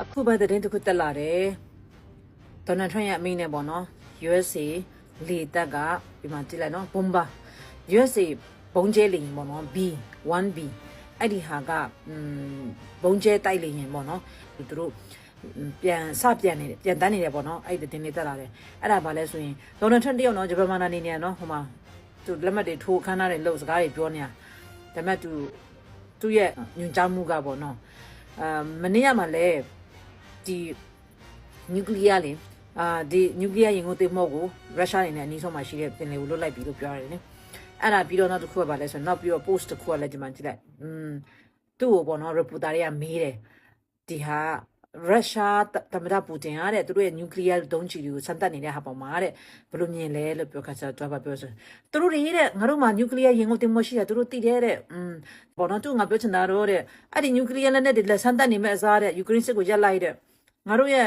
အခုပဲတဲ့တခုတက်လာတယ်ဒေါ်နယ်ထရန့်ရဲ့အမိနဲ့ပေါ့နော် USA လေတပ်ကဒီမှာကြည့်လိုက်နော်ဘုံဘာ USA ဘုံကျဲလေရင်ပေါ့နော် B1B အဲ့ဒီဟာကဘုံကျဲတိုက်လေရင်ပေါ့နော်သူတို့ပြန်တန်းနေတယ်ပေါ့နော်အဲ့ဒီတင်နေတက်လာတယ်အဲ့ဒါဘာလဲဆိုရင်ဒေါ်နယ်ထရန့်တယောက်နော်ဂျပန်မှာနေနေရနော်ဟိုမှာသူလက်မှတ်တွေထိုးခန်းထားတယ်လို့စကားတွေပြောနေတာဒါပေမဲ့သူ့ရဲ့ညွန်ကြားမှုကပေါ့နော်မနေ့ကမှလည်းဒီနျူကလ িয়ার လေဒီနျူကလ িয়ার ရင်ကိုသိမော့ကိုရုရှားနေနဲ့အနီးဆုံးမှာရှိတဲ့ပင်လယ်ကိုလွတ်လိုက်ပြီလို့ပြောရတယ်လေအဲ့ဒါပြီးတော့နောက်တစ်ခုကဘာလဲဆိုတော့နောက်ပြီးတော့ post တစ်ခုကလည်းဒီမှာကြည့်လိုက်သူ့ကိုပေါ့နော် reporter တွေကမေးတယ်ဒီဟာရုရှားသမ္မတပူတင်ကတဲ့သူတို့ရဲ့နျူကလ িয়ার ဒုံးကျည်တွေကိုစမ်းသပ်နေတဲ့ဟာပေါ်မှာတဲ့ဘယ်လိုမြင်လဲလို့ပြောခါကျတော့ပြောဆိုသူတို့တွေတဲ့ငါတို့မှာနျူကလ িয়ার ရင်ကိုတင်မရှိတာသူတို့သိတယ်တဲ့ပေါ့နော်သူငါပြောချင်တာတော့တဲ့အဲ့ဒီနျူကလ িয়ার လက်နဲ့တွေလက်စမ်းသပ်နေမဲ့အစားတဲ့ယူကရိန်းစစ်ကိုရပ်လိုက်တဲ့ငါတို့ကတဲ့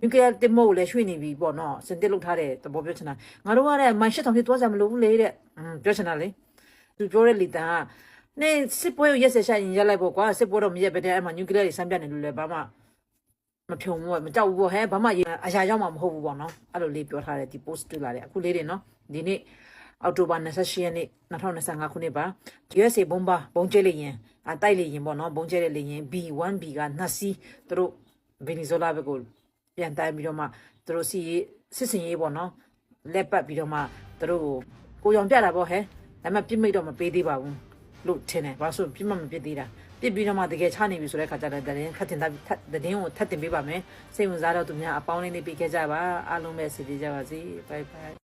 နျူကလ িয়ার တင်မို့လည်းရွှေ့နေပြီပေါ့နော်စင်တက်လုပ်ထားတဲ့သဘောပြောချင်တာငါတို့ကတဲ့မိုင်ရှစ်ထောင်ဖြစ်သွားကြမလို့ဘူးလေတဲ့ပြောချင်တာလေသူပြောတဲ့လီတန်ကနေစစ်ပွဲကိုရက်ဆက်ရှာရင်ရပ်လိုက်ပေါ့ကွာစစ်ပွဲတော့မရက်ပဲတဲ့အဲ့မှာနျူကလ িয়ার တွေစမ်းပြနေလို့လည်းဘာမှမဖြုံဘူးမကြောက်ဘူးပေါ့ဟဲ့ဘာမှအရာရောက်မှာမဟုတ်ဘူးပေါ့နော်အဲ့လိုလေးပြောထားတဲ့ဒီ post တွေ့လာတယ်အခုလေးတွေနော်ဒီနေ့အောက်တိုဘာ28ရက်နေ့2025ခုနှစ်ပါ USA ဘုံကျဲလေရင်တိုက်လေရင်ပေါ့နော်ဘုံကျဲတဲ့လေရင် B1B ကနှစ်စီးသူတို့ဗင်နီဇွဲလားဘက်ကိုပြန်တိုင်းပြီးတော့မှသူတို့စစ်စင်ရေးပေါ့နော်လက်ပတ်ပြီးတော့မှသူတို့ကိုရောင်ပြတာပေါ့ဟဲ့ဒါပေမဲ့ပြစ်မိတ်တော့မပေးသေးပါဘူးလို့ထင်တယ်ဘာလို့ပြစ်မပြစ်သေးတာပြစ်ပြီးတော့မှတကယ်ချနေပြီဆိုတဲ့ခါကျတော့သတင်းခတ်တင်ကိုထပ်တင်ပေးပါမယ်စိတ်ဝင်စားတော့သူများအပေါင်းလေးနေပေးခဲ့ကြပါအားလုံးပဲစီပြေကြပါစေဘိုင်ဘိုင်